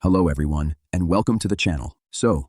Hello everyone, and welcome to the channel. So,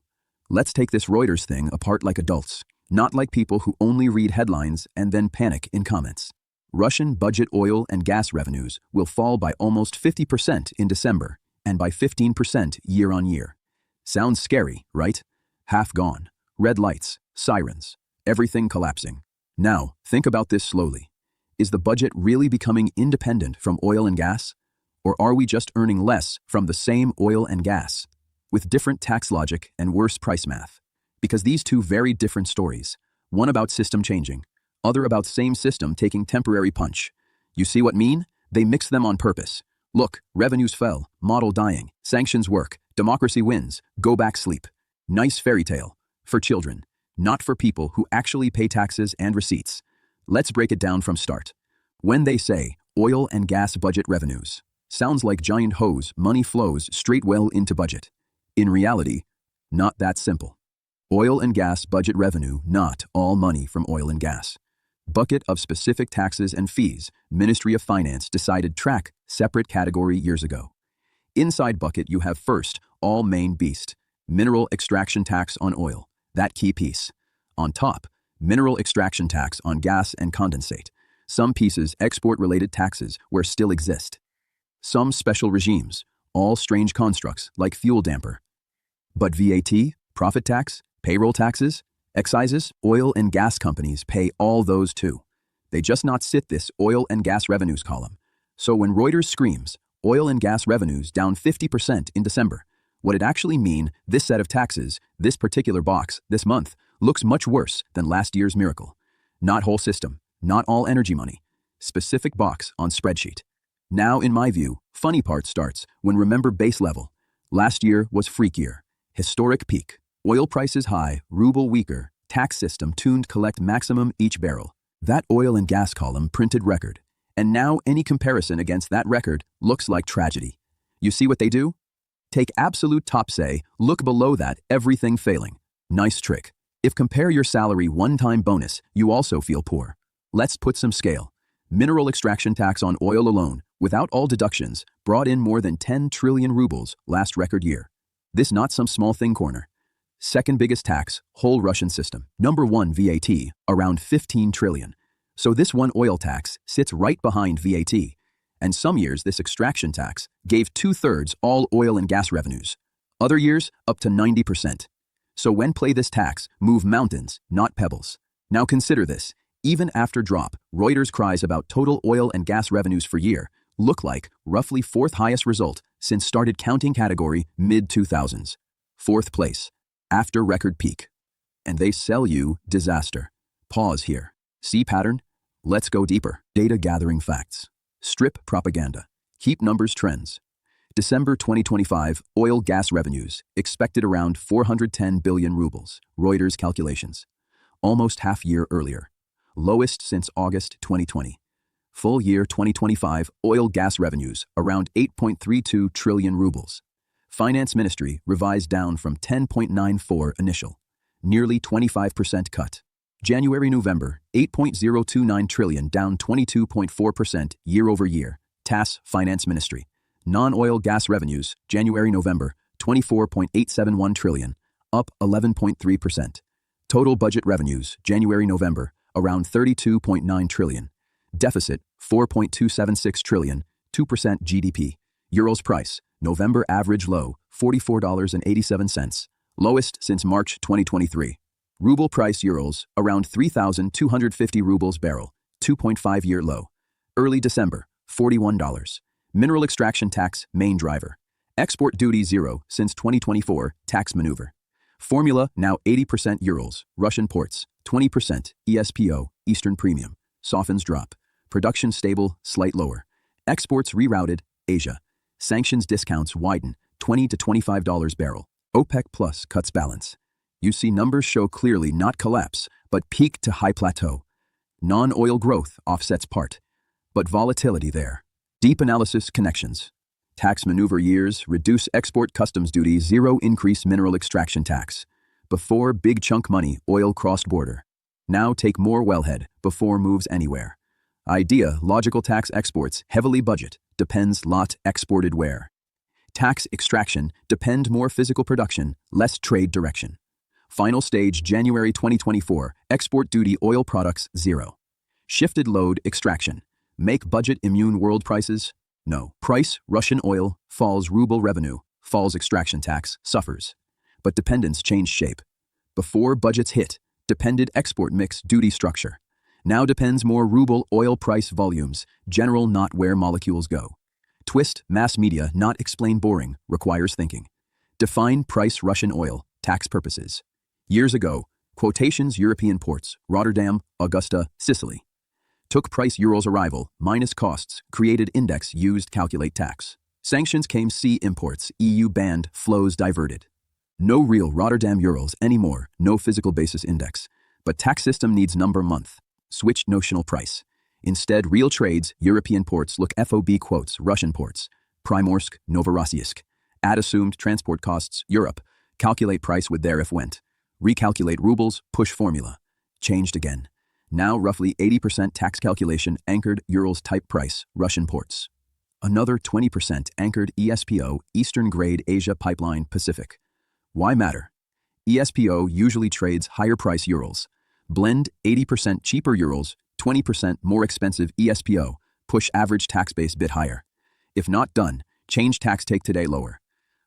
let's take this Reuters thing apart like adults, not like people who only read headlines and then panic in comments. Russian budget oil and gas revenues will fall by almost 50% in December, and by 15% year on year. Sounds scary, right? Half gone. Red lights, sirens, everything collapsing. Now, think about this slowly. Is the budget really becoming independent from oil and gas? Or are we just earning less from the same oil and gas, with different tax logic and worse price math? Because these two very different stories, one about system changing, other about same system taking temporary punch. You see what I mean? They mix them on purpose. Look, revenues fell, model dying, sanctions work, democracy wins, go back sleep. Nice fairy tale. For children, not for people who actually pay taxes and receipts. Let's break it down from start. When they say oil and gas budget revenues, sounds like giant hose, money flows straight well into budget. In reality, not that simple. Oil and gas budget revenue, not all money from oil and gas. Bucket of specific taxes and fees, Ministry of Finance decided track, separate category years ago. Inside bucket you have first, all main beast, mineral extraction tax on oil, that key piece. On top, mineral extraction tax on gas and condensate. Some pieces export-related taxes where still exist. Some special regimes, all strange constructs like fuel damper. But VAT, profit tax, payroll taxes, excises, oil and gas companies pay all those too. They just not sit this oil and gas revenues column. So when Reuters screams, oil and gas revenues down 50% in December, what it actually mean, this set of taxes, this particular box, this month, looks much worse than last year's miracle. Not whole system, not all energy money. Specific box on spreadsheet. Now, in my view, funny part starts when remember base level. Last year was freak year. Historic peak. Oil prices high, ruble weaker, tax system tuned collect maximum each barrel. That oil and gas column printed record. And now any comparison against that record looks like tragedy. You see what they do? Take absolute top say, look below that, everything failing. Nice trick. If compare your salary one-time bonus, you also feel poor. Let's put some scale. Mineral extraction tax on oil alone, without all deductions, brought in more than 10 trillion rubles last record year. This not some small thing corner. Second biggest tax, whole Russian system. Number one VAT, around 15 trillion. So this one oil tax sits right behind VAT. And some years this extraction tax gave 2/3 all oil and gas revenues. Other years, up to 90%. So when play this tax, move mountains, not pebbles. Now consider this. Even after drop, Reuters cries about total oil and gas revenues for year, look like roughly fourth highest result since started counting category mid-2000s. Fourth place, after record peak. And they sell you disaster. Pause here. See pattern? Let's go deeper. Data gathering facts. Strip propaganda. Keep numbers trends. December 2025, oil gas revenues, expected around 410 billion rubles, Reuters calculations. Almost half year earlier. Lowest since August 2020. Full year 2025 oil gas revenues around 8.32 trillion rubles. Finance Ministry revised down from 10.94 initial. Nearly 25% cut. January-November, 8.029 trillion down 22.4% year over year. TAS Finance Ministry. Non-oil gas revenues, January-November, 24.871 trillion, up 11.3%. Total budget revenues, January-November, around 32.9 trillion. Deficit, 4.276 trillion, 2% GDP. Euros price, November average low, $44.87, lowest since March 2023. Ruble price euros, around 3,250 rubles barrel, 2.5-year low. Early December, $41. Mineral extraction tax, main driver. Export duty zero since 2024, tax maneuver. Formula now 80% Urals, Russian ports, 20% ESPO, Eastern Premium. Softens drop. Production stable, slight lower. Exports rerouted, Asia. Sanctions discounts widen, $20 to $25 barrel. OPEC Plus cuts balance. You see numbers show clearly not collapse, but peak to high plateau. Non-oil growth offsets part. But volatility there. Deep analysis connections. Tax maneuver years, reduce export customs duty, zero increase mineral extraction tax. Before big chunk money, oil crossed border. Now take more wellhead, before moves anywhere. Idea, logical tax exports, heavily budget, depends lot exported where. Tax extraction, depend more physical production, less trade direction. Final stage January 2024, export duty oil products 0. Shifted load extraction, make budget immune world prices? No. Price, Russian oil, falls ruble revenue, falls extraction tax, suffers. But dependence changed shape. Before budgets hit, depended export mix duty structure. Now depends more ruble oil price volumes, general not where molecules go. Twist, mass media not explain boring, requires thinking. Define price Russian oil, tax purposes. Years ago, quotations European ports, Rotterdam, Augusta, Sicily. Took price Urals arrival, minus costs, created index used calculate tax. Sanctions came see imports, EU banned, flows diverted. No real Rotterdam Urals anymore, no physical basis index. But tax system needs number month. Switch notional price. Instead, real trades, European ports look FOB quotes, Russian ports. Primorsk, Novorossiysk. Add assumed transport costs, Europe. Calculate price with their if went. Recalculate rubles, push formula. Changed again. Now roughly 80% tax calculation anchored Urals type price, Russian ports. Another 20% anchored ESPO, Eastern Grade Asia Pipeline Pacific. Why matter? ESPO usually trades higher price Urals. Blend 80% cheaper Urals, 20% more expensive ESPO, push average tax base bit higher. If not done, change tax take today lower.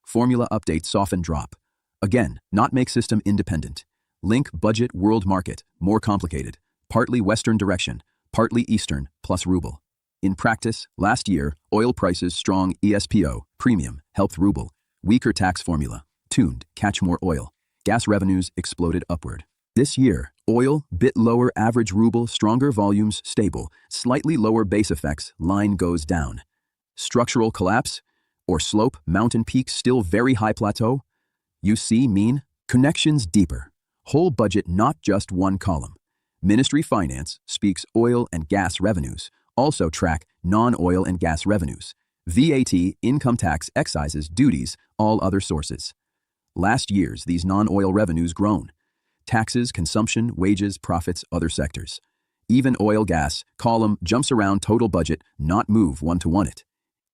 Formula update soften drop. Again, not make system independent. Link budget world market, more complicated. Partly Western direction, partly Eastern, plus ruble. In practice, last year, oil prices strong ESPO, premium, helped ruble. Weaker tax formula, tuned, catch more oil. Gas revenues exploded upward. This year, oil, bit lower average ruble, stronger volumes, stable, slightly lower base effects, line goes down. Structural collapse? Or slope, mountain peak still very high plateau? You see mean? Connections deeper. Whole budget not just one column. Ministry Finance speaks oil and gas revenues, also track non-oil and gas revenues. VAT, income tax, excises, duties, all other sources. Last year's these non-oil revenues grown. Taxes, consumption, wages, profits, other sectors. Even oil gas, column, jumps around total budget, not move one-to-one it.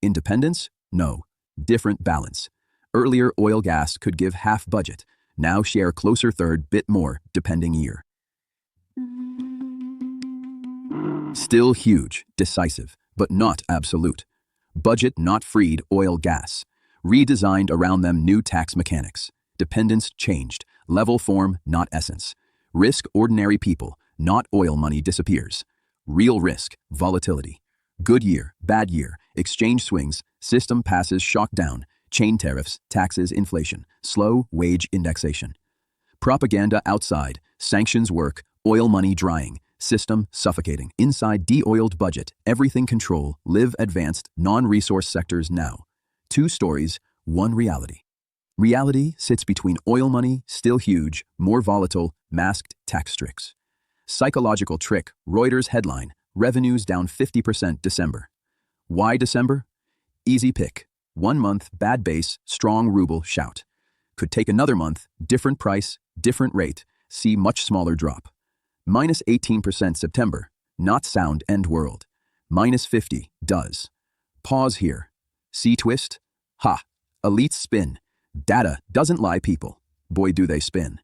Independence? No. Different balance. Earlier oil gas could give half budget, now share closer third bit more, depending year. Still huge, decisive, but not absolute. Budget not freed oil gas. Redesigned around them new tax mechanics. Dependence changed. Level form, not essence. Risk ordinary people, not oil money disappears. Real risk, volatility. Good year, bad year, exchange swings, system passes shock down, chain tariffs, taxes, inflation, slow wage indexation. Propaganda outside, sanctions work, oil money drying, system suffocating. Inside de-oiled budget, everything control, live advanced, non-resource sectors now. 2 stories, 1 reality. Reality sits between oil money, still huge, more volatile, masked tax tricks. Psychological trick, Reuters headline, revenues down 50% December. Why December? Easy pick. 1 month, bad base, strong ruble, shout. Could take another month, different price, different rate, see much smaller drop. Minus 18% September, not sound end world. Minus 50, does. Pause here. See twist? Ha, elite spin. Data doesn't lie people. Boy do they spin.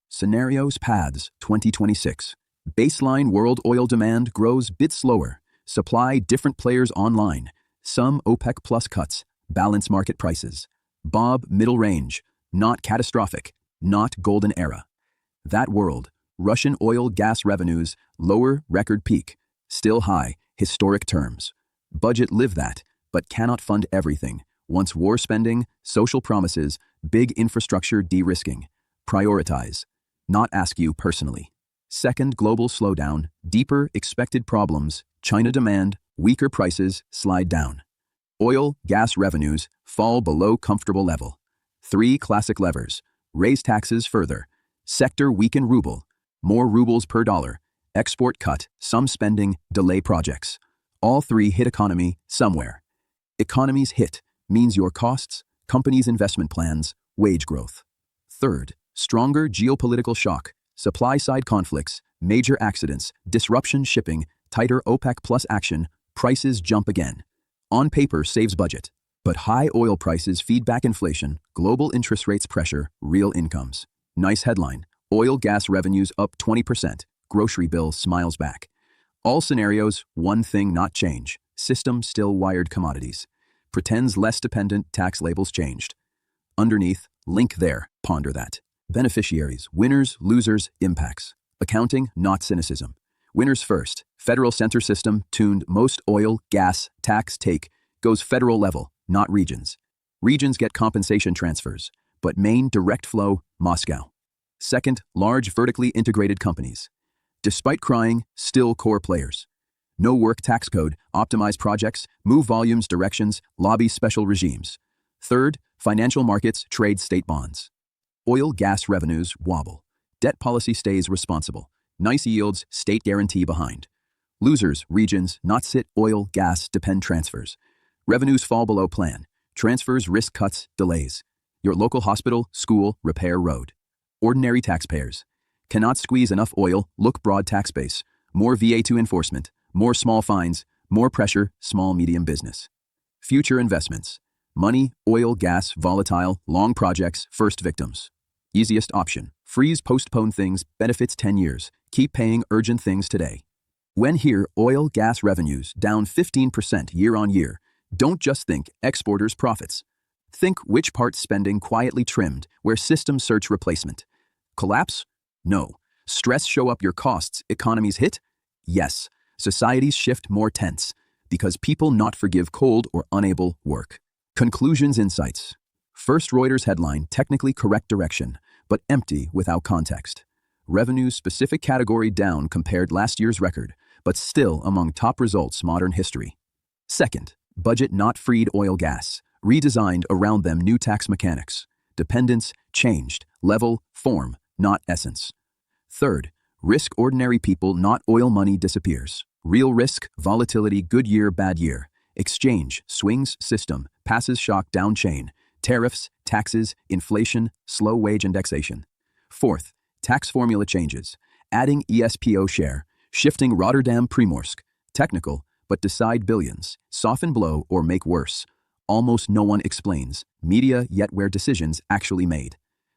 Scenarios paths 2026. Baseline world oil demand grows bit slower. Supply different players online. Some OPEC plus cuts. Balance market prices. Bob middle range. Not catastrophic. Not golden era. That world. Russian oil gas revenues. Lower record peak. Still high. Historic terms. Budget live that, but cannot fund everything. Once war spending, social promises, big infrastructure de-risking. Prioritize. Not ask you personally. Second global slowdown, deeper expected problems, China demand, weaker prices, slide down. Oil, gas revenues, fall below comfortable level. 3 classic levers, raise taxes further. Sector weaken ruble, more rubles per dollar. Export cut, some spending, delay projects. All 3 hit economy, somewhere. Economies hit. Means your costs, companies' investment plans, wage growth. Third, stronger geopolitical shock, supply-side conflicts, major accidents, disruption shipping, tighter OPEC plus action, prices jump again. On paper saves budget. But high oil prices feed back inflation, global interest rates pressure real incomes. Nice headline. Oil gas revenues up 20%. Grocery bill smiles back. All scenarios, one thing not change. System still wired commodities. Pretends less dependent, tax labels changed. Underneath, link there, ponder that. Beneficiaries, winners, losers, impacts. Accounting, not cynicism. Winners first. Federal center system tuned most oil, gas, tax take goes federal level, not regions. Regions get compensation transfers, but main direct flow, Moscow. Second, large vertically integrated companies. Despite crying, still core players. No work tax code, optimize projects, move volumes, directions, lobby special regimes. Third, financial markets trade state bonds. Oil gas revenues wobble. Debt policy stays responsible. Nice yields, state guarantee behind. Losers, regions, not sit, oil, gas, depend transfers. Revenues fall below plan. Transfers, risk cuts, delays. Your local hospital, school, repair road. Ordinary taxpayers. Cannot squeeze enough oil, look broad tax base. More VA2 enforcement. More small fines. More pressure, small medium business. Future investments. Money, oil, gas, volatile, long projects, first victims. Easiest option. Freeze, postpone things, benefits 10 years. Keep paying urgent things today. When here, oil, gas revenues down 15% year on year. Don't just think exporters' profits. Think which part spending quietly trimmed, where systems search replacement. Collapse? No. Stress show up your costs, economies hit? Yes. Societies shift more tense, because people not forgive cold or unable work. Conclusions, insights. First, Reuters headline, technically correct direction, but empty without context. Revenues specific category down compared last year's record, but still among top results modern history. Second, budget not freed oil gas, redesigned around them new tax mechanics. Dependence changed, level, form, not essence. Third, risk ordinary people not oil money disappears. Real risk, volatility, good year, bad year. Exchange, swings, system, passes shock down chain. Tariffs, taxes, inflation, slow wage indexation. Fourth, tax formula changes. Adding ESPO share, shifting Rotterdam Primorsk. Technical, but decide billions, soften blow or make worse. Almost no one explains, media yet where decisions actually made.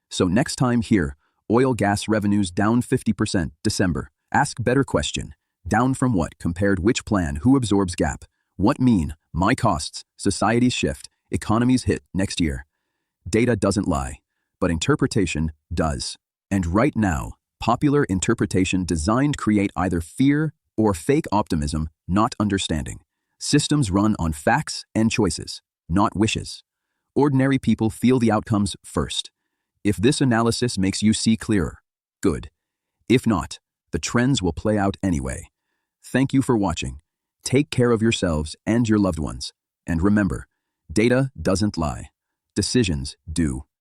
So next time here, oil gas revenues down 50% December. Ask better question. Down from what, compared which plan, who absorbs gap? What mean, my costs, societies shift, economies hit next year. Data doesn't lie, but interpretation does. And right now, popular interpretation designed create either fear or fake optimism, not understanding. Systems run on facts and choices, not wishes. Ordinary people feel the outcomes first. If this analysis makes you see clearer, good. If not, the trends will play out anyway. Thank you for watching. Take care of yourselves and your loved ones. And remember, data doesn't lie. Decisions do.